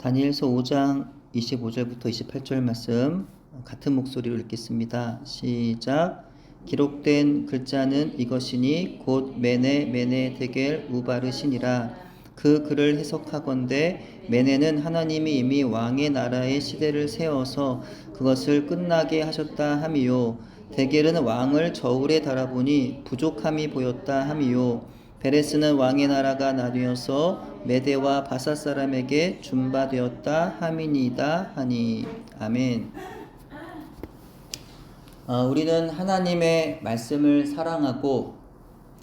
다니엘서 5장 25절부터 28절 말씀 같은 목소리로 읽겠습니다. 시작. 기록된 글자는 이것이니 곧 메네 데겔 우바르시니라. 그 글을 해석하건대 메네는 하나님이 이미 왕의 나라의 시대를 세워서 그것을 끝나게 하셨다 함이요, 데겔은 왕을 저울에 달아보니 부족함이 보였다 함이요, 베레스는 왕의 나라가 나뉘어서 메대와 바사 사람에게 준바되었다 함이니이다 하니. 아멘. 우리는 하나님의 말씀을 사랑하고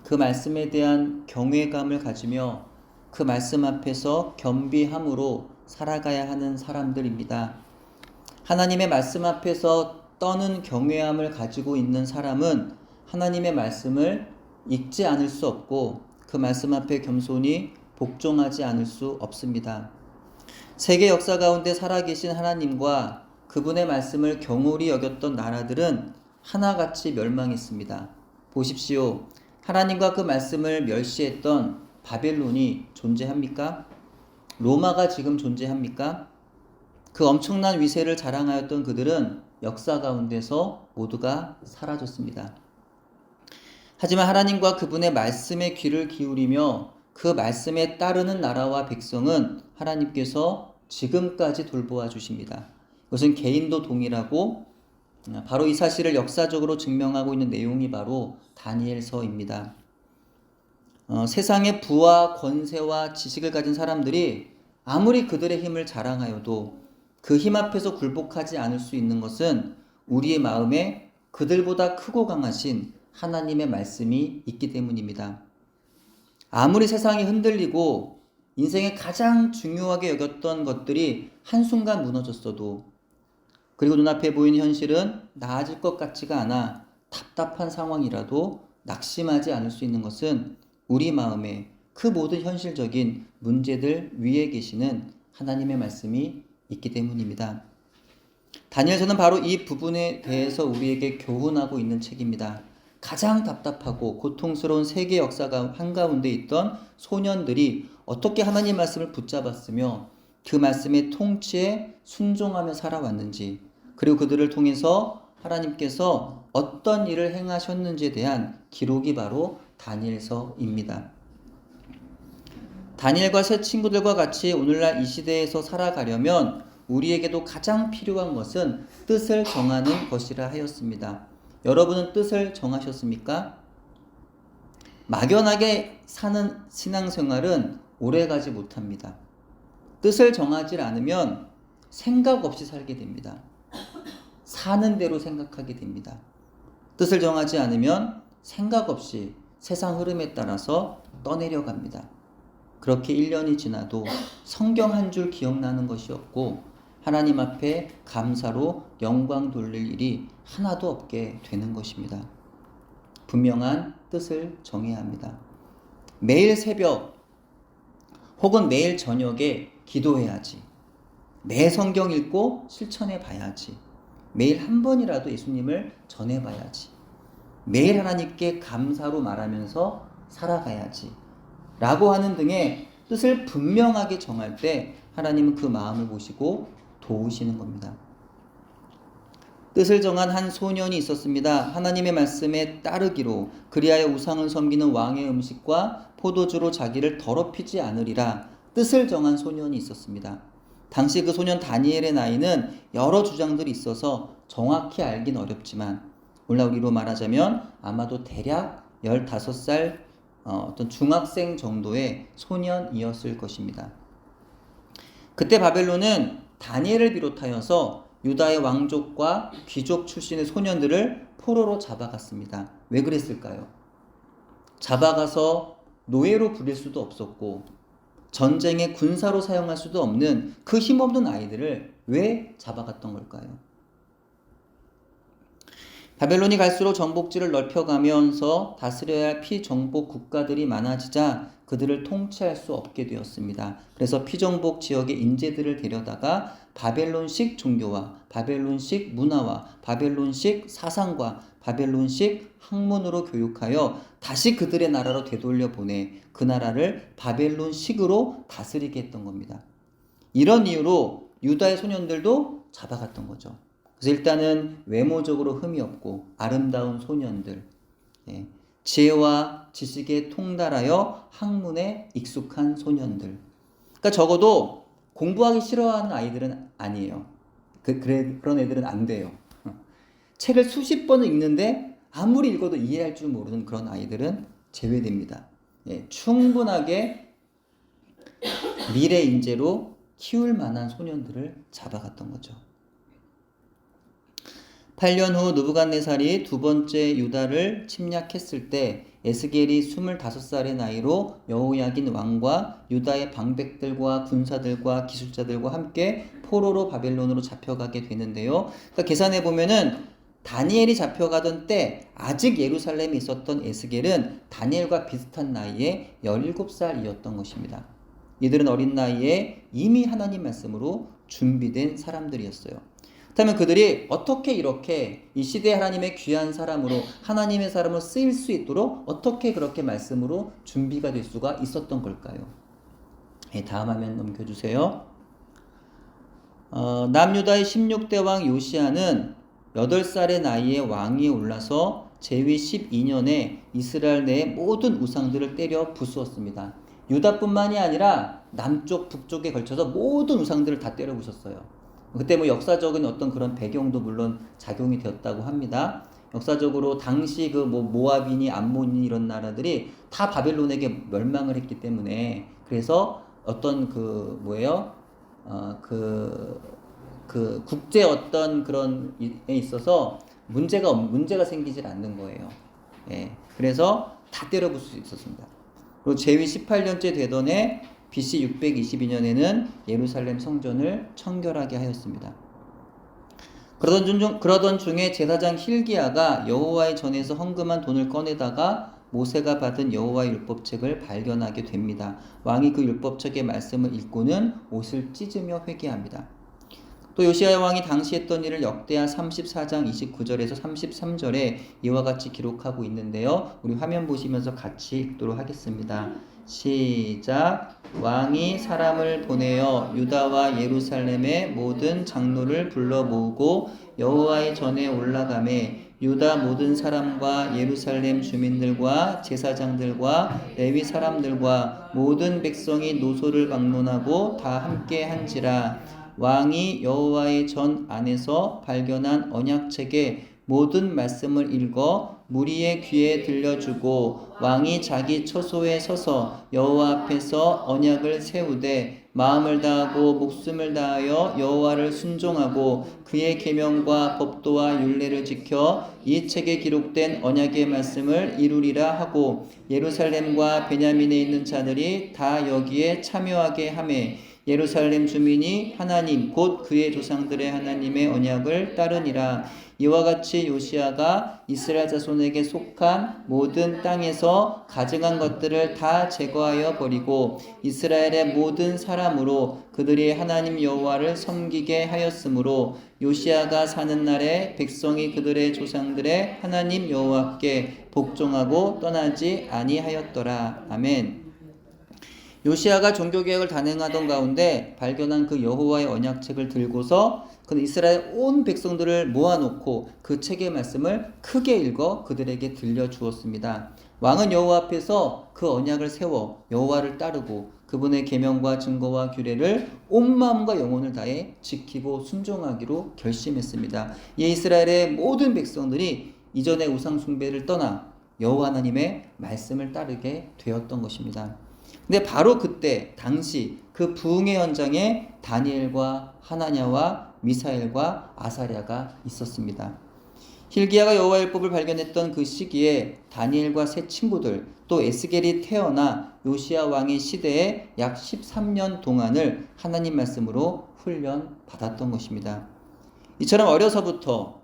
그 말씀에 대한 경외감을 가지며 그 말씀 앞에서 겸비함으로 살아가야 하는 사람들입니다. 하나님의 말씀 앞에서 떠는 경외함을 가지고 있는 사람은 하나님의 말씀을 읽지 않을 수 없고 그 말씀 앞에 겸손히 복종하지 않을 수 없습니다. 세계 역사 가운데 살아계신 하나님과 그분의 말씀을 경홀히 여겼던 나라들은 하나같이 멸망했습니다. 보십시오. 하나님과 그 말씀을 멸시했던 바벨론이 존재합니까? 로마가 지금 존재합니까? 그 엄청난 위세를 자랑하였던 그들은 역사 가운데서 모두가 사라졌습니다. 하지만 하나님과 그분의 말씀에 귀를 기울이며 그 말씀에 따르는 나라와 백성은 하나님께서 지금까지 돌보아 주십니다. 이것은 개인도 동일하고 바로 이 사실을 역사적으로 증명하고 있는 내용이 바로 다니엘서입니다. 세상의 부와 권세와 지식을 가진 사람들이 아무리 그들의 힘을 자랑하여도 그 힘 앞에서 굴복하지 않을 수 있는 것은 우리의 마음에 그들보다 크고 강하신 하나님의 말씀이 있기 때문입니다. 아무리 세상이 흔들리고 인생에 가장 중요하게 여겼던 것들이 한순간 무너졌어도, 그리고 눈앞에 보이는 현실은 나아질 것 같지가 않아 답답한 상황이라도 낙심하지 않을 수 있는 것은 우리 마음에 그 모든 현실적인 문제들 위에 계시는 하나님의 말씀이 있기 때문입니다. 다니엘서는 바로 이 부분에 대해서 우리에게 교훈하고 있는 책입니다. 가장 답답하고 고통스러운 세계 역사 한가운데 있던 소년들이 어떻게 하나님 말씀을 붙잡았으며 그 말씀의 통치에 순종하며 살아왔는지, 그리고 그들을 통해서 하나님께서 어떤 일을 행하셨는지에 대한 기록이 바로 다니엘서입니다. 다니엘과 새 친구들과 같이 오늘날 이 시대에서 살아가려면 우리에게도 가장 필요한 것은 뜻을 정하는 것이라 하였습니다. 여러분은 뜻을 정하셨습니까? 막연하게 사는 신앙생활은 오래가지 못합니다. 뜻을 정하지 않으면 생각 없이 살게 됩니다. 사는 대로 생각하게 됩니다. 뜻을 정하지 않으면 생각 없이 세상 흐름에 따라서 떠내려갑니다. 그렇게 1년이 지나도 성경 한 줄 기억나는 것이 없고 하나님 앞에 감사로 영광 돌릴 일이 하나도 없게 되는 것입니다. 분명한 뜻을 정해야 합니다. 매일 새벽 혹은 매일 저녁에 기도해야지. 매 성경 읽고 실천해 봐야지. 매일 한 번이라도 예수님을 전해 봐야지. 매일 하나님께 감사로 말하면서 살아가야지. 라고 하는 등의 뜻을 분명하게 정할 때 하나님은 그 마음을 보시고 도우시는 겁니다. 뜻을 정한 한 소년이 있었습니다. 하나님의 말씀에 따르기로 그리하여 우상을 섬기는 왕의 음식과 포도주로 자기를 더럽히지 않으리라 뜻을 정한 소년이 있었습니다. 당시 그 소년 다니엘의 나이는 여러 주장들이 있어서 정확히 알긴 어렵지만 오늘날 우리로 말하자면 아마도 대략 15살 어떤 중학생 정도의 소년이었을 것입니다. 그때 바벨론은 다니엘을 비롯하여서 유다의 왕족과 귀족 출신의 소년들을 포로로 잡아갔습니다. 왜 그랬을까요? 잡아가서 노예로 부릴 수도 없었고 전쟁의 군사로 사용할 수도 없는 그 힘없는 아이들을 왜 잡아갔던 걸까요? 바벨론이 갈수록 정복지를 넓혀가면서 다스려야 할 피정복 국가들이 많아지자 그들을 통치할 수 없게 되었습니다. 그래서 피정복 지역의 인재들을 데려다가 바벨론식 종교와 바벨론식 문화와 바벨론식 사상과 바벨론식 학문으로 교육하여 다시 그들의 나라로 되돌려 보내 그 나라를 바벨론식으로 다스리게 했던 겁니다. 이런 이유로 유다의 소년들도 잡아갔던 거죠. 그래서 일단은 외모적으로 흠이 없고 아름다운 소년들, 예, 지혜와 지식에 통달하여 학문에 익숙한 소년들. 그러니까 적어도 공부하기 싫어하는 아이들은 아니에요. 그런 애들은 안 돼요. 책을 수십 번을 읽는데 아무리 읽어도 이해할 줄 모르는 그런 아이들은 제외됩니다. 예, 충분하게 미래 인재로 키울 만한 소년들을 잡아갔던 거죠. 8년 후 느부갓네살이 두 번째 유다를 침략했을 때 에스겔이 25살의 나이로 여호야긴 왕과 유다의 방백들과 군사들과 기술자들과 함께 포로로 바벨론으로 잡혀가게 되는데요. 그러니까 계산해 보면은 다니엘이 잡혀가던 때 아직 예루살렘에 있었던 에스겔은 다니엘과 비슷한 나이에 17살이었던 것입니다. 이들은 어린 나이에 이미 하나님 말씀으로 준비된 사람들이었어요. 그렇다면 그들이 어떻게 이렇게 이 시대 하나님의 귀한 사람으로 하나님의 사람으로 쓰일 수 있도록 어떻게 그렇게 말씀으로 준비가 될 수가 있었던 걸까요? 네, 다음 화면 넘겨주세요. 남유다의 16대 왕 요시아는 8살의 나이에 왕위에 올라서 제위 12년에 이스라엘 내의 모든 우상들을 때려 부수었습니다. 유다뿐만이 아니라 남쪽 북쪽에 걸쳐서 모든 우상들을 다 때려 부셨어요. 그때 뭐 역사적인 어떤 그런 배경도 물론 작용이 되었다고 합니다. 역사적으로 당시 그 뭐 모압이니 암몬이니 이런 나라들이 다 바벨론에게 멸망을 했기 때문에 그래서 어떤 그 뭐예요? 그 국제 어떤 그런 에 있어서 문제가 생기질 않는 거예요. 예. 그래서 다 때려 부술 수 있었습니다. 그리고 제위 18년째 되던 해 BC 622년에는 예루살렘 성전을 청결하게 하였습니다. 그러던 중에 제사장 힐기야가 여호와의 전에서 헌금한 돈을 꺼내다가 모세가 받은 여호와의 율법책을 발견하게 됩니다. 왕이 그 율법책의 말씀을 읽고는 옷을 찢으며 회개합니다. 또 요시야 왕이 당시 했던 일을 역대하 34장 29절에서 33절에 이와 같이 기록하고 있는데요. 우리 화면 보시면서 같이 읽도록 하겠습니다. 시작. 왕이 사람을 보내어 유다와 예루살렘의 모든 장로를 불러 모으고 여호와의 전에 올라가매 유다 모든 사람과 예루살렘 주민들과 제사장들과 레위 사람들과 모든 백성이 노소를 막론하고 다 함께 한지라. 왕이 여호와의 전 안에서 발견한 언약책의 모든 말씀을 읽어 무리의 귀에 들려주고 왕이 자기 처소에 서서 여호와 앞에서 언약을 세우되 마음을 다하고 목숨을 다하여 여호와를 순종하고 그의 계명과 법도와 율례를 지켜 이 책에 기록된 언약의 말씀을 이루리라 하고 예루살렘과 베냐민에 있는 자들이 다 여기에 참여하게 하매 예루살렘 주민이 하나님 곧 그의 조상들의 하나님의 언약을 따르니라. 이와 같이 요시아가 이스라엘 자손에게 속한 모든 땅에서 가증한 것들을 다 제거하여 버리고 이스라엘의 모든 사람으로 그들이 하나님 여호와를 섬기게 하였으므로 요시아가 사는 날에 백성이 그들의 조상들의 하나님 여호와께 복종하고 떠나지 아니하였더라. 아멘. 요시아가 종교개혁을 단행하던 가운데 발견한 그 여호와의 언약책을 들고서 그는 이스라엘 온 백성들을 모아놓고 그 책의 말씀을 크게 읽어 그들에게 들려주었습니다. 왕은 여호와 앞에서 그 언약을 세워 여호와를 따르고 그분의 계명과 증거와 규례를 온 마음과 영혼을 다해 지키고 순종하기로 결심했습니다. 이 이스라엘의 모든 백성들이 이전의 우상 숭배를 떠나 여호와 하나님의 말씀을 따르게 되었던 것입니다. 근데 바로 그때 당시 그 부흥의 현장에 다니엘과 하나냐와 미사엘과 아사랴가 있었습니다. 힐기야가 여호와의 율법을 발견했던 그 시기에 다니엘과 세 친구들 또 에스겔이 태어나 요시야 왕의 시대에 약 13년 동안을 하나님 말씀으로 훈련 받았던 것입니다. 이처럼 어려서부터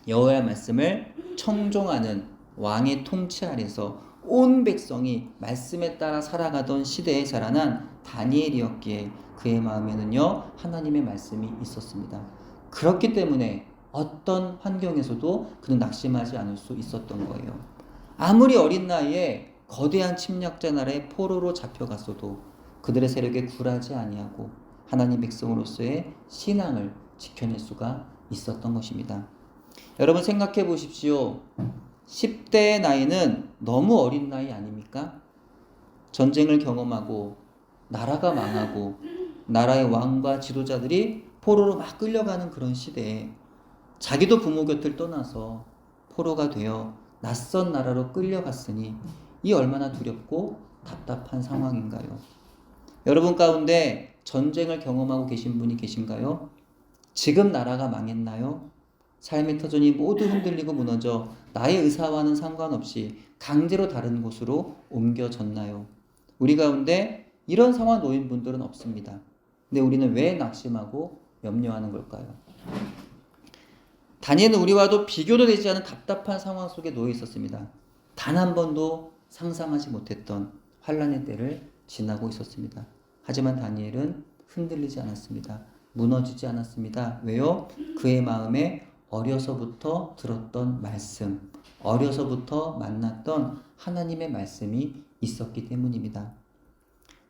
여호와의 말씀을 청종하는 왕의 통치 아래서 온 백성이 말씀에 따라 살아가던 시대에 자라난 다니엘이었기에 그의 마음에는요 하나님의 말씀이 있었습니다. 그렇기 때문에 어떤 환경에서도 그는 낙심하지 않을 수 있었던 거예요. 아무리 어린 나이에 거대한 침략자 나라의 포로로 잡혀갔어도 그들의 세력에 굴하지 아니하고 하나님 백성으로서의 신앙을 지켜낼 수가 있었던 것입니다. 여러분 생각해 보십시오. 10대의 나이는 너무 어린 나이 아닙니까? 전쟁을 경험하고 나라가 망하고 나라의 왕과 지도자들이 포로로 막 끌려가는 그런 시대에 자기도 부모 곁을 떠나서 포로가 되어 낯선 나라로 끌려갔으니 이 얼마나 두렵고 답답한 상황인가요? 여러분 가운데 전쟁을 경험하고 계신 분이 계신가요? 지금 나라가 망했나요? 삶의 터전이 모두 흔들리고 무너져 나의 의사와는 상관없이 강제로 다른 곳으로 옮겨졌나요? 우리 가운데 이런 상황 놓인 분들은 없습니다. 근데 우리는 왜 낙심하고 염려하는 걸까요? 다니엘은 우리와도 비교도 되지 않은 답답한 상황 속에 놓여 있었습니다. 단 한 번도 상상하지 못했던 환란의 때를 지나고 있었습니다. 하지만 다니엘은 흔들리지 않았습니다. 무너지지 않았습니다. 왜요? 그의 마음에 어려서부터 들었던 말씀, 어려서부터 만났던 하나님의 말씀이 있었기 때문입니다.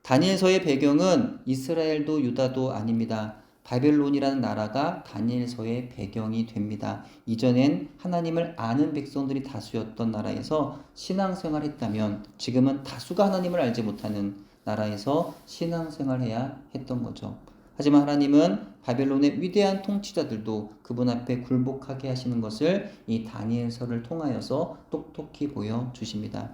다니엘서의 배경은 이스라엘도 유다도 아닙니다. 바벨론이라는 나라가 다니엘서의 배경이 됩니다. 이전엔 하나님을 아는 백성들이 다수였던 나라에서 신앙생활을 했다면 지금은 다수가 하나님을 알지 못하는 나라에서 신앙생활해야 했던 거죠. 하지만 하나님은 바벨론의 위대한 통치자들도 그분 앞에 굴복하게 하시는 것을 이 다니엘서를 통하여서 똑똑히 보여주십니다.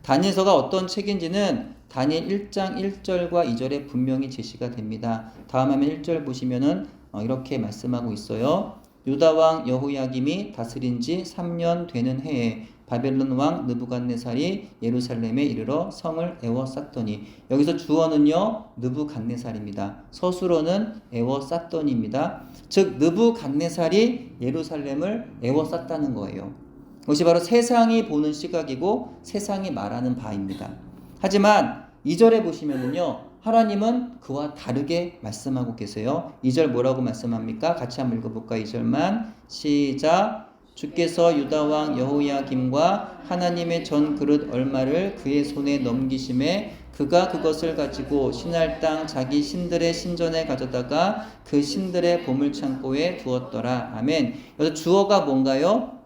다니엘서가 어떤 책인지는 다니엘 1장 1절과 2절에 분명히 제시가 됩니다. 다음 화면 1절 보시면은 이렇게 말씀하고 있어요. 유다 왕 여호야김이 다스린 지 3년 되는 해에 바벨론 왕 느부갓네살이 예루살렘에 이르러 성을 에워쌌더니, 여기서 주어는요 느부갓네살입니다. 서술어는 에워쌌더니입니다. 즉 느부갓네살이 예루살렘을 에워쌌다는 거예요. 그것이 바로 세상이 보는 시각이고 세상이 말하는 바입니다. 하지만 2절에 보시면은요 하나님은 그와 다르게 말씀하고 계세요. 2절 뭐라고 말씀합니까? 같이 한번 읽어볼까요? 2절만 시작. 주께서 유다왕 여호야김과 하나님의 전 그릇 얼마를 그의 손에 넘기심에 그가 그것을 가지고 신할 땅 자기 신들의 신전에 가져다가 그 신들의 보물창고에 두었더라. 아멘. 여기서 주어가 뭔가요?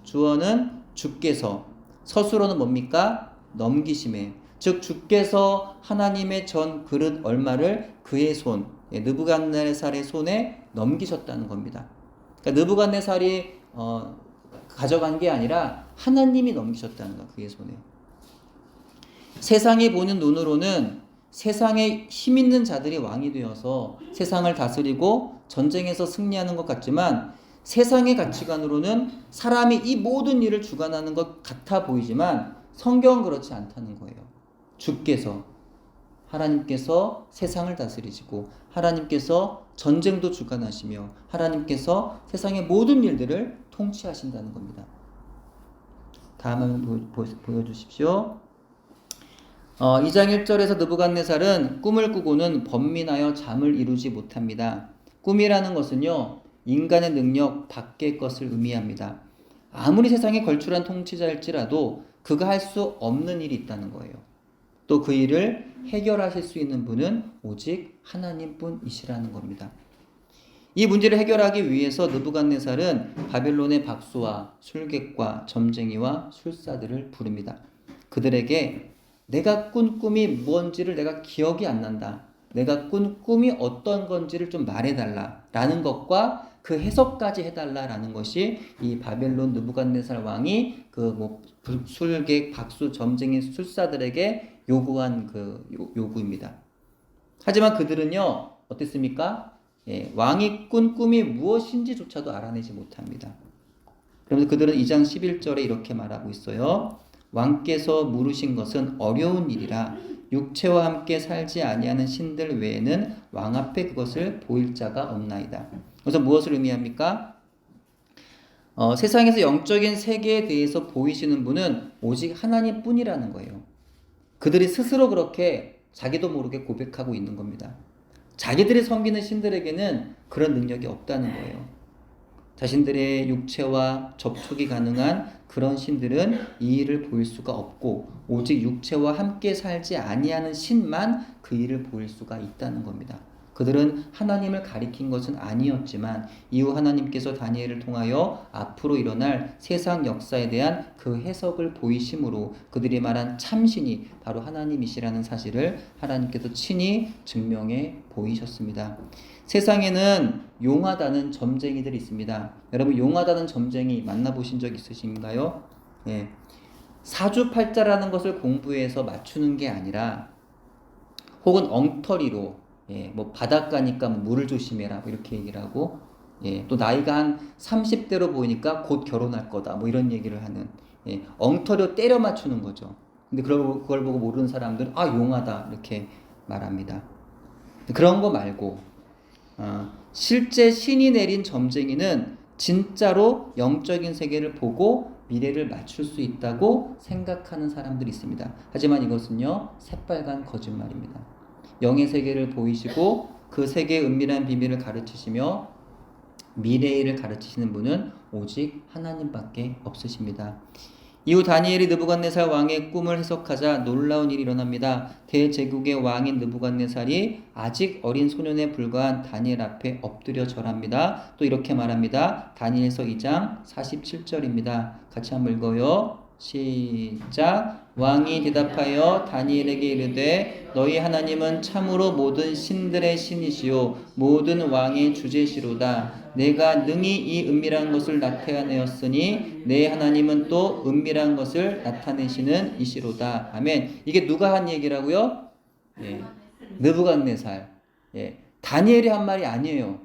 주어는 주께서, 서술어는 뭡니까? 넘기심에. 즉 주께서 하나님의 전 그릇 얼마를 그의 손, 느부갓네살의 손에 넘기셨다는 겁니다. 그러니까 느부갓네살이 가져간 게 아니라 하나님이 넘기셨다는 거, 그의 손에. 세상이 보는 눈으로는 세상에 힘 있는 자들이 왕이 되어서 세상을 다스리고 전쟁에서 승리하는 것 같지만, 세상의 가치관으로는 사람이 이 모든 일을 주관하는 것 같아 보이지만 성경은 그렇지 않다는 거예요. 주께서, 하나님께서 세상을 다스리시고 하나님께서 전쟁도 주관하시며 하나님께서 세상의 모든 일들을 통치하신다는 겁니다. 다음 한번 보여주십시오. 2장 1절에서 느부갓네살은 꿈을 꾸고는 번민하여 잠을 이루지 못합니다. 꿈이라는 것은요 인간의 능력 밖의 것을 의미합니다. 아무리 세상에 걸출한 통치자일지라도 그가 할 수 없는 일이 있다는 거예요. 또 그 일을 해결하실 수 있는 분은 오직 하나님뿐이시라는 겁니다. 이 문제를 해결하기 위해서 느부갓네살은 바벨론의 박수와 술객과 점쟁이와 술사들을 부릅니다. 그들에게 내가 꾼 꿈이 뭔지를 내가 기억이 안 난다, 내가 꾼 꿈이 어떤 건지를 좀 말해달라 라는 것과 그 해석까지 해달라라는 것이 이 바벨론 느부갓네살 왕이 술객, 박수, 점쟁이, 술사들에게 요구한 그 요구입니다. 하지만 그들은요 어땠습니까? 왕이 꾼 꿈이 무엇인지조차도 알아내지 못합니다. 그러면서 그들은 2장 11절에 이렇게 말하고 있어요. 왕께서 물으신 것은 어려운 일이라 육체와 함께 살지 아니하는 신들 외에는 왕 앞에 그것을 보일 자가 없나이다. 그래서 무엇을 의미합니까? 세상에서 영적인 세계에 대해서 보이시는 분은 오직 하나님뿐이라는 거예요. 그들이 스스로 그렇게 자기도 모르게 고백하고 있는 겁니다. 자기들이 섬기는 신들에게는 그런 능력이 없다는 거예요. 자신들의 육체와 접촉이 가능한 그런 신들은 이 일을 보일 수가 없고 오직 육체와 함께 살지 아니하는 신만 그 일을 보일 수가 있다는 겁니다. 그들은 하나님을 가리킨 것은 아니었지만 이후 하나님께서 다니엘을 통하여 앞으로 일어날 세상 역사에 대한 그 해석을 보이심으로 그들이 말한 참신이 바로 하나님이시라는 사실을 하나님께서 친히 증명해 보이셨습니다. 세상에는 용하다는 점쟁이들이 있습니다. 여러분, 용하다는 점쟁이 만나보신 적 있으신가요? 예. 사주팔자라는 것을 공부해서 맞추는 게 아니라 혹은 엉터리로 뭐 바닷가니까 뭐 물을 조심해라 뭐 이렇게 얘기를 하고 또 나이가 한 30대로 보이니까 곧 결혼할 거다 뭐 이런 얘기를 하는 엉터리로 때려 맞추는 거죠. 근데 그걸 보고 모르는 사람들은 아 용하다 이렇게 말합니다. 그런 거 말고 실제 신이 내린 점쟁이는 진짜로 영적인 세계를 보고 미래를 맞출 수 있다고 생각하는 사람들이 있습니다. 하지만 이것은요 새빨간 거짓말입니다. 영의 세계를 보이시고 그 세계의 은밀한 비밀을 가르치시며 미래의 일을 가르치시는 분은 오직 하나님밖에 없으십니다. 이후 다니엘이 느부갓네살 왕의 꿈을 해석하자 놀라운 일이 일어납니다. 대제국의 왕인 느부갓네살이 아직 어린 소년에 불과한 다니엘 앞에 엎드려 절합니다. 또 이렇게 말합니다. 다니엘서 2장 47절입니다. 같이 한번 읽어요. 시작. 왕이 대답하여 다니엘에게 이르되 너희 하나님은 참으로 모든 신들의 신이시요 모든 왕의 주제시로다. 내가 능히 이 은밀한 것을 나타내었으니 내 하나님은 또 은밀한 것을 나타내시는 이시로다. 아멘. 이게 누가 한 얘기라고요? 느부갓네살. 다니엘이 한 말이 아니에요.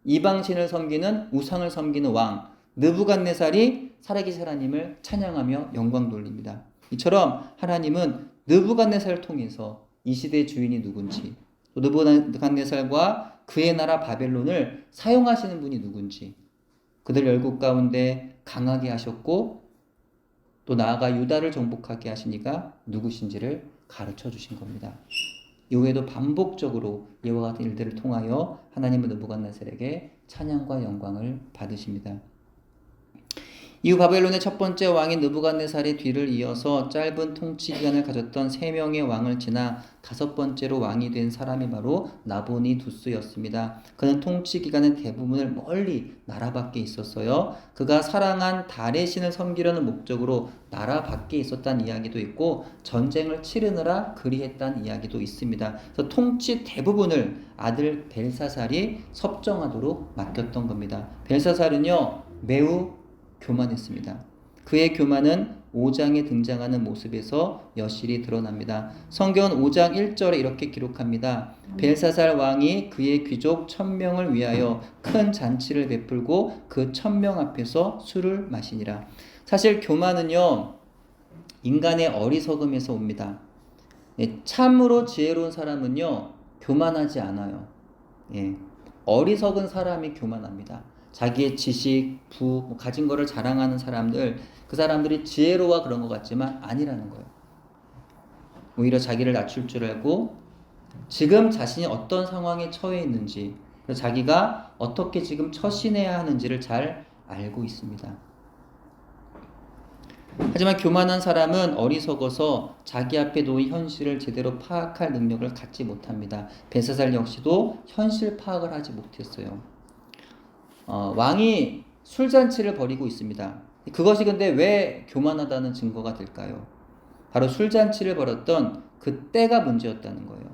이방신을 섬기는 우상을 섬기는 왕 느부갓네살이 살아계신 하나님을 찬양하며 영광 돌립니다. 이처럼 하나님은 느부갓네살을 통해서 이 시대의 주인이 누군지 또 느부갓네살과 그의 나라 바벨론을 사용하시는 분이 누군지 그들 열국 가운데 강하게 하셨고 또 나아가 유다를 정복하게 하시니까 누구신지를 가르쳐 주신 겁니다. 이후에도 반복적으로 이와 같은 일들을 통하여 하나님은 느부갓네살에게 찬양과 영광을 받으십니다. 이후 바벨론의 첫 번째 왕인 느부갓네살의 뒤를 이어서 짧은 통치 기간을 가졌던 3명의 왕을 지나 5번째로 왕이 된 사람이 바로 나보니두스였습니다. 그는 통치 기간의 대부분을 멀리 나라 밖에 있었어요. 그가 사랑한 달의 신을 섬기려는 목적으로 나라 밖에 있었다는 이야기도 있고 전쟁을 치르느라 그리했다는 이야기도 있습니다. 그래서 통치 대부분을 아들 벨사살이 섭정하도록 맡겼던 겁니다. 벨사살은요 매우 교만했습니다. 그의 교만은 5장에 등장하는 모습에서 여실히 드러납니다. 성경은 5장 1절에 이렇게 기록합니다. 벨사살 왕이 그의 귀족 1000명을 위하여 큰 잔치를 베풀고 그 1000명 앞에서 술을 마시니라. 사실 교만은요 인간의 어리석음에서 옵니다. 참으로 지혜로운 사람은요 교만하지 않아요. 어리석은 사람이 교만합니다. 자기의 지식, 가진 거를 자랑하는 사람들, 그 사람들이 지혜로워 그런 것 같지만 아니라는 거예요. 오히려 자기를 낮출 줄 알고 지금 자신이 어떤 상황에 처해 있는지, 그래서 자기가 어떻게 지금 처신해야 하는지를 잘 알고 있습니다. 하지만 교만한 사람은 어리석어서 자기 앞에 놓인 현실을 제대로 파악할 능력을 갖지 못합니다. 벨사살 역시도 현실 파악을 하지 못했어요. 왕이 술잔치를 벌이고 있습니다. 그것이 근데 왜 교만하다는 증거가 될까요? 바로 술잔치를 벌였던 그 때가 문제였다는 거예요.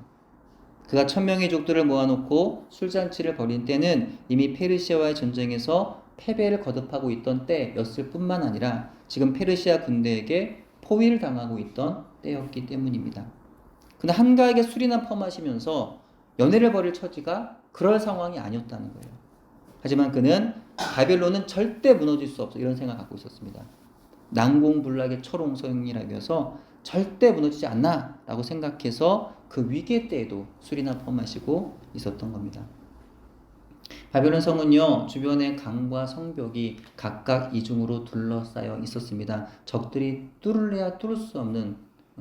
그가 1000명의 족들을 모아놓고 술잔치를 벌인 때는 이미 페르시아와의 전쟁에서 패배를 거듭하고 있던 때였을 뿐만 아니라 지금 페르시아 군대에게 포위를 당하고 있던 때였기 때문입니다. 근데 한가하게 술이나 퍼마시면서 연애를 벌일 처지가 그럴 상황이 아니었다는 거예요. 하지만 그는 바벨론은 절대 무너질 수 없어 이런 생각을 갖고 있었습니다. 난공불락의 철옹성이라면서 절대 무너지지 않나 라고 생각해서 그 위기 때에도 술이나 퍼마시고 있었던 겁니다. 바벨론 성은요 주변에 강과 성벽이 각각 이중으로 둘러싸여 있었습니다. 적들이 뚫으려야 뚫을 수 없는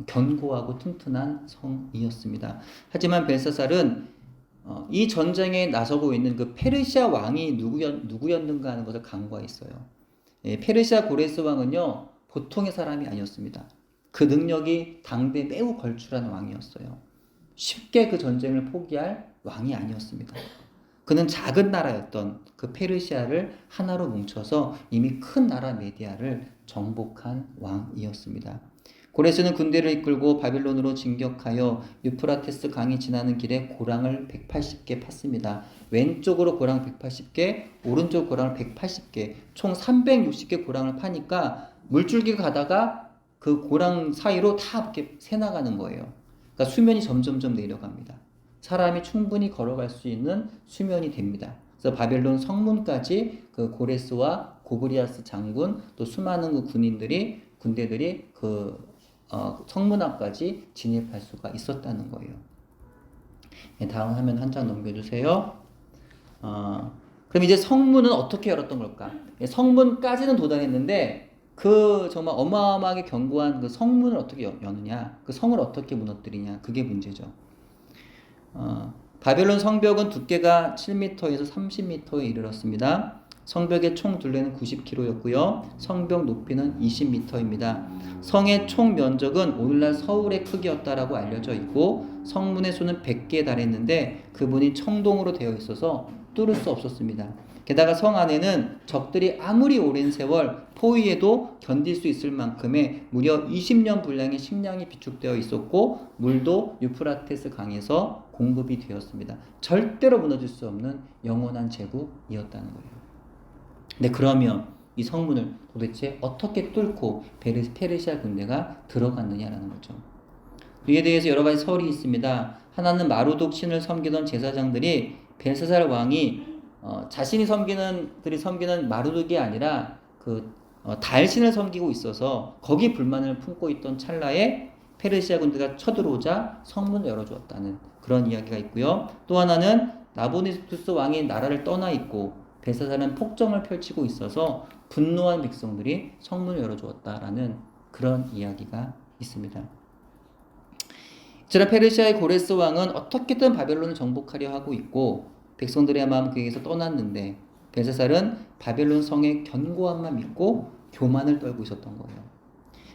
견고하고 튼튼한 성이었습니다. 하지만 벨사살은 이 전쟁에 나서고 있는 그 페르시아 왕이 누구였는가 하는 것을 간과했어요. 페르시아 고레스 왕은요 보통의 사람이 아니었습니다. 그 능력이 당대 매우 걸출한 왕이었어요. 쉽게 그 전쟁을 포기할 왕이 아니었습니다. 그는 작은 나라였던 그 페르시아를 하나로 뭉쳐서 이미 큰 나라 메디아를 정복한 왕이었습니다. 고레스는 군대를 이끌고 바빌론으로 진격하여 유프라테스 강이 지나는 길에 고랑을 180개 팠습니다. 왼쪽으로 고랑 180개, 오른쪽 고랑을 180개, 총 360개 고랑을 파니까 물줄기가 가다가 그 고랑 사이로 다 이렇게 새나가는 거예요. 그러니까 수면이 점점점 내려갑니다. 사람이 충분히 걸어갈 수 있는 수면이 됩니다. 그래서 바벨론 성문까지 그 고레스와 고브리아스 장군 또 수많은 그 군대들이 성문 앞까지 진입할 수가 있었다는 거예요. 네, 다음 화면 한 장 넘겨주세요. 그럼 이제 성문은 어떻게 열었던 걸까? 성문까지는 도달했는데 그 정말 어마어마하게 견고한 그 성문을 어떻게 여느냐, 그 성을 어떻게 무너뜨리냐, 그게 문제죠. 바벨론 성벽은 두께가 7m에서 30m에 이르렀습니다. 성벽의 총 둘레는 90km였고요. 성벽 높이는 20m입니다. 성의 총 면적은 오늘날 서울의 크기였다라고 알려져 있고 성문의 수는 100개에 달했는데 그분이 청동으로 되어 있어서 뚫을 수 없었습니다. 게다가 성 안에는 적들이 아무리 오랜 세월 포위해도 견딜 수 있을 만큼의 무려 20년 분량의 식량이 비축되어 있었고 물도 유프라테스 강에서 공급이 되었습니다. 절대로 무너질 수 없는 영원한 제국이었다는 거예요. 근데 그러면 이 성문을 도대체 어떻게 뚫고 페르시아 군대가 들어갔느냐라는 거죠. 이에 대해서 여러 가지 설이 있습니다. 하나는 마루독 신을 섬기던 제사장들이 벨사살 왕이 자신이 섬기는 마루독이 아니라 달신을 섬기고 있어서 거기 불만을 품고 있던 찰나에 페르시아 군대가 쳐들어오자 성문을 열어주었다는 그런 이야기가 있고요. 또 하나는 나보니두스 왕이 나라를 떠나 있고 벨사살은 폭정을 펼치고 있어서 분노한 백성들이 성문을 열어주었다라는 그런 이야기가 있습니다. 이처럼 페르시아의 고레스 왕은 어떻게든 바벨론을 정복하려 하고 있고 백성들의 마음 그에게서 떠났는데 벨사살은 바벨론 성의 견고함만 믿고 교만을 떨고 있었던 거예요.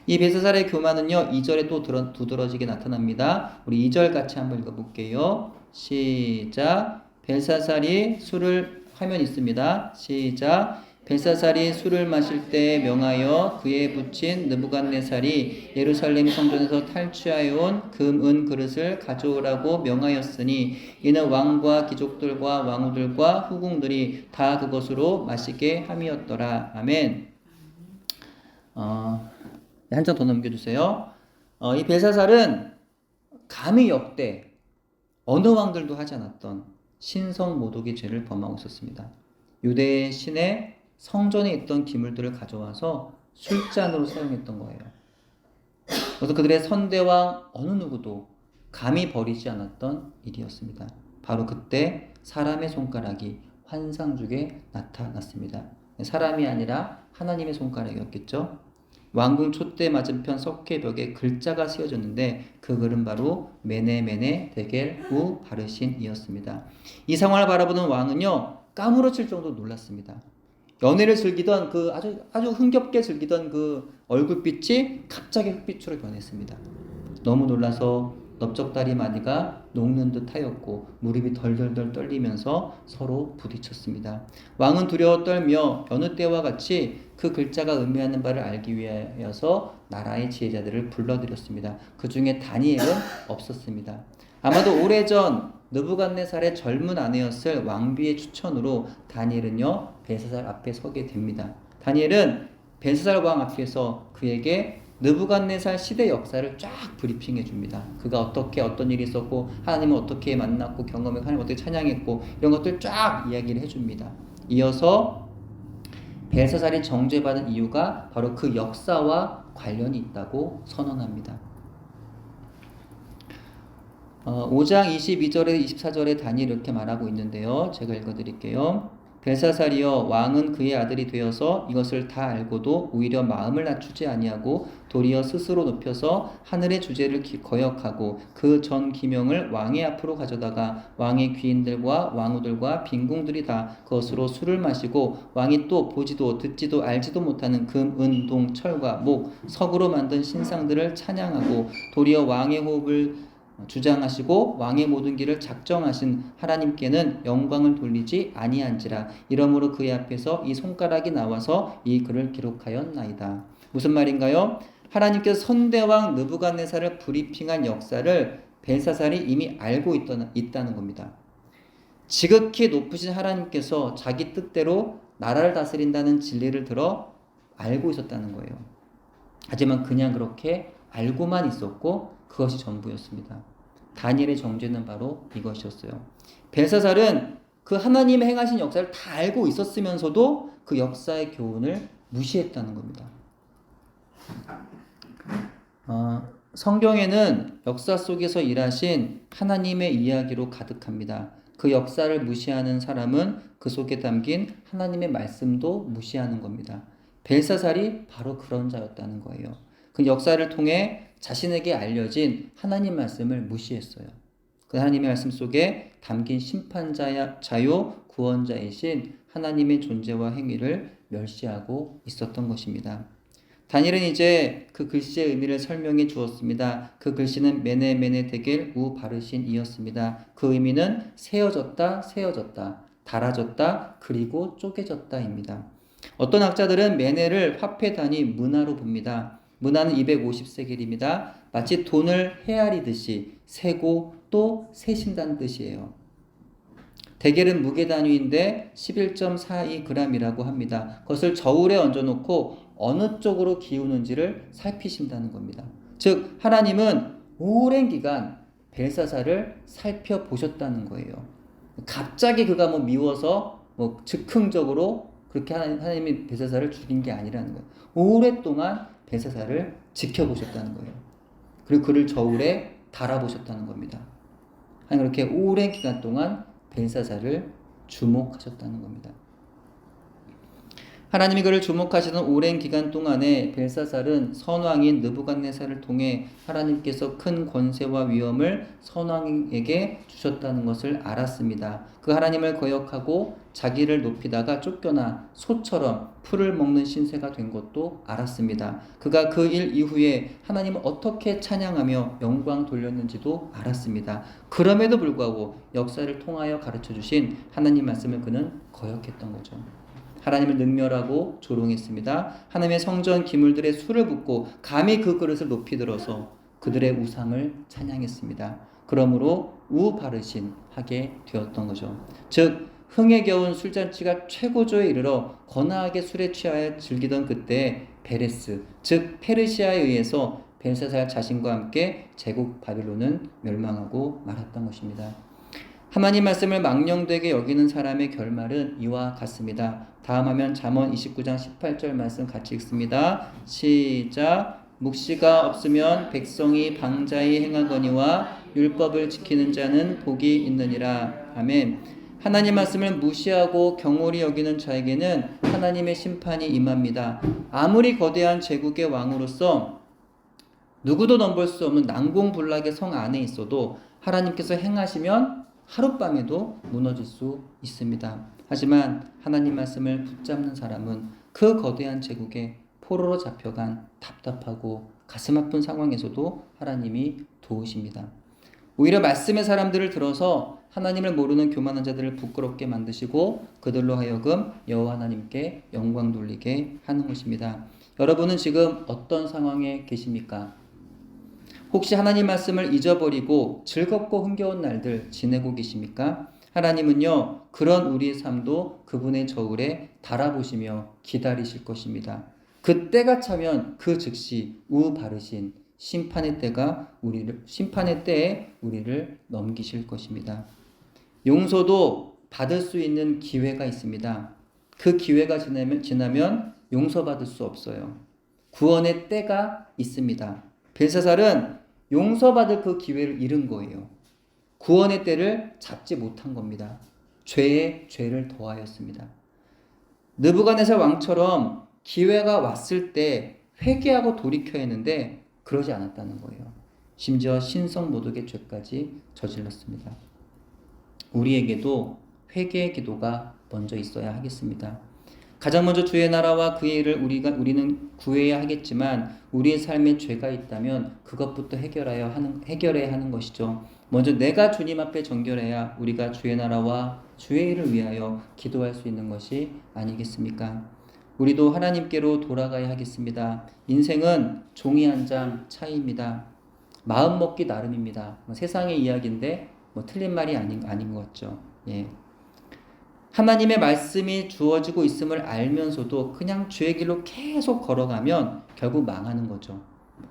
이 벨사살의 교만은요 2절에 또 두드러지게 나타납니다. 우리 2절 같이 한번 읽어볼게요. 시작. 벨사살이 술을 화면 있습니다. 시작. 벨사살이 술을 마실 때 명하여 그에 붙인 느부갓네살이 예루살렘 성전에서 탈취하여 온 금, 은 그릇을 가져오라고 명하였으니 이는 왕과 귀족들과 왕후들과 후궁들이 다 그것으로 마시게 함이었더라. 아멘. 한 장 더 넘겨주세요. 이 벨사살은 감히 역대 어느 왕들도 하지 않았던 신성 모독의 죄를 범하고 있었습니다. 유대의 신의 성전에 있던 기물들을 가져와서 술잔으로 사용했던 거예요. 그래서 그들의 선대왕 어느 누구도 감히 버리지 않았던 일이었습니다. 바로 그때 사람의 손가락이 환상중에 나타났습니다. 사람이 아니라 하나님의 손가락이었겠죠. 왕궁 촛대 맞은편 석회벽에 글자가 쓰여졌는데 그 글은 바로 메네 데겔 우 바르신이었습니다. 이 상황을 바라보는 왕은요 까무러칠 정도로 놀랐습니다. 연애를 즐기던 그 아주 흥겹게 즐기던 그 얼굴빛이 갑자기 흑빛으로 변했습니다. 너무 놀라서 넓적다리 마디가 녹는 듯 하였고 무릎이 덜덜덜 떨리면서 서로 부딪혔습니다. 왕은 두려워 떨며 여느 때와 같이 그 글자가 의미하는 바를 알기 위하여서 나라의 지혜자들을 불러들였습니다. 그 중에 다니엘은 없었습니다. 아마도 오래전 느부갓네살의 젊은 아내였을 왕비의 추천으로 다니엘은요 벨사살 앞에 서게 됩니다. 다니엘은 벨사살 왕 앞에서 그에게 느부갓네살 시대 역사를 쫙 브리핑해 줍니다. 그가 어떻게 어떤 일이 있었고 하나님을 어떻게 만났고 경험했고 하나님을 어떻게 찬양했고 이런 것들 쫙 이야기를 해줍니다. 이어서 벨사살이 정죄받은 이유가 바로 그 역사와 관련이 있다고 선언합니다. 5장 22절에 24절에 다니엘이 이렇게 말하고 있는데요. 제가 읽어드릴게요. 벨사살이여 왕은 그의 아들이 되어서 이것을 다 알고도 오히려 마음을 낮추지 아니하고 도리어 스스로 높여서 하늘의 주제를 거역하고 그 전 기명을 왕의 앞으로 가져다가 왕의 귀인들과 왕후들과 빈궁들이 다 그것으로 술을 마시고 왕이 또 보지도 듣지도 알지도 못하는 금, 은, 동, 철과 목, 석으로 만든 신상들을 찬양하고 도리어 왕의 호흡을 주장하시고 왕의 모든 길을 작정하신 하나님께는 영광을 돌리지 아니한지라. 이러므로 그의 앞에서 이 손가락이 나와서 이 글을 기록하였나이다. 무슨 말인가요? 하나님께서 선대왕 느부갓네살을 브리핑한 역사를 벨사살이 이미 알고 있다는 겁니다. 지극히 높으신 하나님께서 자기 뜻대로 나라를 다스린다는 진리를 들어 알고 있었다는 거예요. 하지만 그냥 그렇게 알고만 있었고 그것이 전부였습니다. 다니엘의 정죄는 바로 이것이었어요. 벨사살은 그 하나님의 행하신 역사를 다 알고 있었으면서도 그 역사의 교훈을 무시했다는 겁니다. 성경에는 역사 속에서 일하신 하나님의 이야기로 가득합니다. 그 역사를 무시하는 사람은 그 속에 담긴 하나님의 말씀도 무시하는 겁니다. 벨사살이 바로 그런 자였다는 거예요. 그 역사를 통해 자신에게 알려진 하나님 말씀을 무시했어요. 그 하나님의 말씀 속에 담긴 심판자요 구원자이신 하나님의 존재와 행위를 멸시하고 있었던 것입니다. 다니엘은 이제 그 글씨의 의미를 설명해 주었습니다. 그 글씨는 메네 데겔 우 바르신이었습니다. 그 의미는 세어졌다, 달아졌다, 그리고 쪼개졌다입니다. 어떤 학자들은 메네를 화폐 단위 문화로 봅니다. 문화는 250세겔입니다. 마치 돈을 헤아리듯이 세고 또 세신다는 뜻이에요. 데겔은 무게 단위인데 11.42g이라고 합니다. 그것을 저울에 얹어놓고 어느 쪽으로 기우는지를 살피신다는 겁니다. 즉 하나님은 오랜 기간 벨사살을 살펴보셨다는 거예요. 갑자기 그가 미워서 즉흥적으로 그렇게 하나님이 벨사살을 죽인 게 아니라는 거예요. 오랫동안 벨사살을 지켜보셨다는 거예요. 그리고 그를 저울에 달아보셨다는 겁니다. 하나님 그렇게 오랜 기간 동안 벨사살을 주목하셨다는 겁니다. 하나님이 그를 주목하시던 오랜 기간 동안에 벨사살은 선왕인 느부갓네살을 통해 하나님께서 큰 권세와 위엄을 선왕에게 주셨다는 것을 알았습니다. 그 하나님을 거역하고 자기를 높이다가 쫓겨나 소처럼 풀을 먹는 신세가 된 것도 알았습니다. 그가 그 일 이후에 하나님을 어떻게 찬양하며 영광 돌렸는지도 알았습니다. 그럼에도 불구하고 역사를 통하여 가르쳐 주신 하나님 말씀을 그는 거역했던 거죠. 하나님을 능멸하고 조롱했습니다. 하나님의 성전 기물들의 술을 붓고 감히 그 그릇을 높이 들어서 그들의 우상을 찬양했습니다. 그러므로 우바르신 하게 되었던 거죠. 즉 흥에 겨운 술잔치가 최고조에 이르러 거나하게 술에 취하여 즐기던 그때 베레스 즉 페르시아에 의해서 벨사살 자신과 함께 제국 바빌론은 멸망하고 말았던 것입니다. 하나님 말씀을 망령되게 여기는 사람의 결말은 이와 같습니다. 다음 화면 잠언 29장 18절 말씀 같이 읽습니다. 시작. 묵시가 없으면 백성이 방자히 행하거니와 율법을 지키는 자는 복이 있느니라. 아멘. 하나님 말씀을 무시하고 경홀히 여기는 자에게는 하나님의 심판이 임합니다. 아무리 거대한 제국의 왕으로서 누구도 넘볼 수 없는 난공불락의 성 안에 있어도 하나님께서 행하시면 하룻밤에도 무너질 수 있습니다. 하지만 하나님 말씀을 붙잡는 사람은 그 거대한 제국에 포로로 잡혀간 답답하고 가슴 아픈 상황에서도 하나님이 도우십니다. 오히려 말씀의 사람들을 들어서 하나님을 모르는 교만한 자들을 부끄럽게 만드시고 그들로 하여금 여호와 하나님께 영광 돌리게 하는 것입니다. 여러분은 지금 어떤 상황에 계십니까? 혹시 하나님 말씀을 잊어버리고 즐겁고 흥겨운 날들 지내고 계십니까? 하나님은요, 그런 우리의 삶도 그분의 저울에 달아보시며 기다리실 것입니다. 그 때가 차면 그 즉시 우바르신 심판의 때에 우리를 넘기실 것입니다. 용서도 받을 수 있는 기회가 있습니다. 그 기회가 지나면 용서받을 수 없어요. 구원의 때가 있습니다. 벨사살은 용서받을 그 기회를 잃은 거예요. 구원의 때를 잡지 못한 겁니다. 죄에 죄를 더하였습니다. 느부갓네살 왕처럼 기회가 왔을 때 회개하고 돌이켜야 했는데 그러지 않았다는 거예요. 심지어 신성모독의 죄까지 저질렀습니다. 우리에게도 회개의 기도가 먼저 있어야 하겠습니다. 가장 먼저 주의 나라와 그의 일을 우리는 구해야 하겠지만 우리의 삶에 죄가 있다면 그것부터 해결해야 하는 것이죠. 먼저 내가 주님 앞에 정결해야 우리가 주의 나라와 주의 일을 위하여 기도할 수 있는 것이 아니겠습니까? 우리도 하나님께로 돌아가야 하겠습니다. 인생은 종이 한 장 차이입니다. 마음 먹기 나름입니다. 세상의 이야기인데 틀린 말이 아닌 것 같죠. 예. 하나님의 말씀이 주어지고 있음을 알면서도 그냥 죄의 길로 계속 걸어가면 결국 망하는 거죠.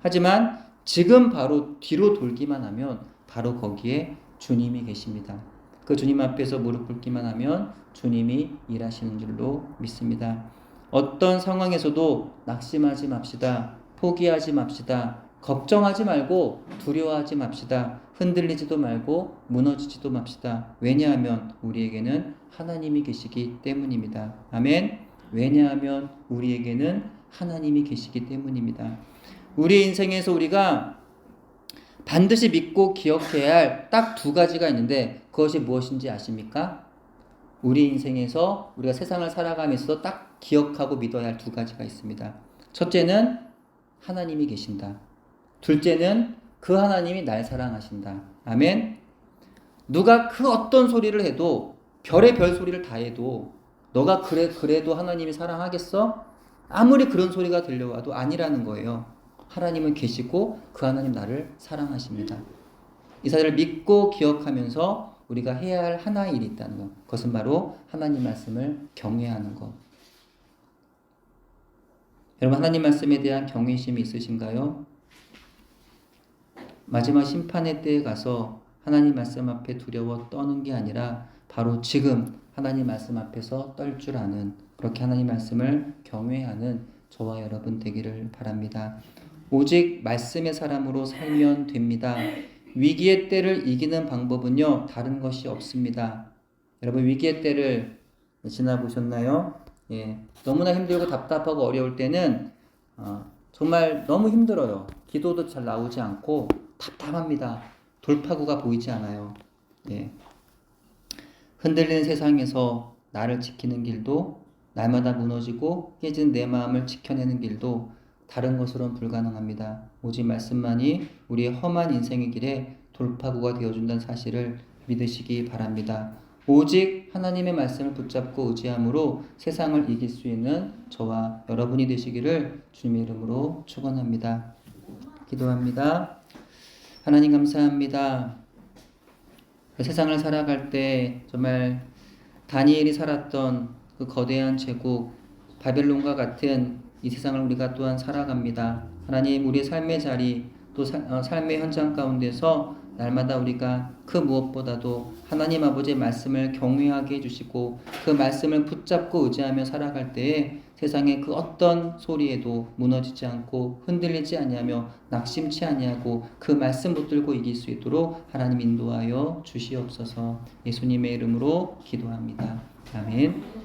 하지만 지금 바로 뒤로 돌기만 하면 바로 거기에 주님이 계십니다. 그 주님 앞에서 무릎 꿇기만 하면 주님이 일하시는 줄로 믿습니다. 어떤 상황에서도 낙심하지 맙시다. 포기하지 맙시다. 걱정하지 말고 두려워하지 맙시다. 흔들리지도 말고 무너지지도 맙시다. 왜냐하면 우리에게는 하나님이 계시기 때문입니다. 아멘. 왜냐하면 우리에게는 하나님이 계시기 때문입니다. 우리 인생에서 우리가 반드시 믿고 기억해야 할 딱 두 가지가 있는데 그것이 무엇인지 아십니까? 우리 인생에서 우리가 세상을 살아가면서 딱 기억하고 믿어야 할 두 가지가 있습니다. 첫째는 하나님이 계신다. 둘째는 그 하나님이 날 사랑하신다. 아멘. 누가 그 어떤 소리를 해도 별의 별 소리를 다 해도 너가 그래도 하나님이 사랑하겠어? 아무리 그런 소리가 들려와도 아니라는 거예요. 하나님은 계시고 그 하나님 나를 사랑하십니다. 이 사실을 믿고 기억하면서 우리가 해야 할 하나의 일이 있다는 것. 그것은 바로 하나님 말씀을 경외하는 것. 여러분 하나님 말씀에 대한 경외심이 있으신가요? 마지막 심판의 때에 가서 하나님 말씀 앞에 두려워 떠는 게 아니라 바로 지금 하나님 말씀 앞에서 떨 줄 아는 그렇게 하나님 말씀을 경외하는 저와 여러분 되기를 바랍니다. 오직 말씀의 사람으로 살면 됩니다. 위기의 때를 이기는 방법은요 다른 것이 없습니다. 여러분 위기의 때를 지나보셨나요? 예, 너무나 힘들고 답답하고 어려울 때는 정말 너무 힘들어요. 기도도 잘 나오지 않고 답답합니다. 돌파구가 보이지 않아요. 예. 흔들리는 세상에서 나를 지키는 길도 날마다 무너지고 깨진 내 마음을 지켜내는 길도 다른 것으로는 불가능합니다. 오직 말씀만이 우리의 험한 인생의 길에 돌파구가 되어준다는 사실을 믿으시기 바랍니다. 오직 하나님의 말씀을 붙잡고 의지함으로 세상을 이길 수 있는 저와 여러분이 되시기를 주님의 이름으로 축원합니다. 기도합니다. 하나님 감사합니다. 세상을 살아갈 때 정말 다니엘이 살았던 그 거대한 제국 바벨론과 같은 이 세상을 우리가 또한 살아갑니다. 하나님 우리의 삶의 자리 또 삶의 현장 가운데서 날마다 우리가 그 무엇보다도 하나님 아버지의 말씀을 경외하게 해주시고 그 말씀을 붙잡고 의지하며 살아갈 때에 세상의 그 어떤 소리에도 무너지지 않고 흔들리지 아니하며 낙심치 아니하고 그 말씀 붙들고 이길 수 있도록 하나님 인도하여 주시옵소서. 예수님의 이름으로 기도합니다. 아멘.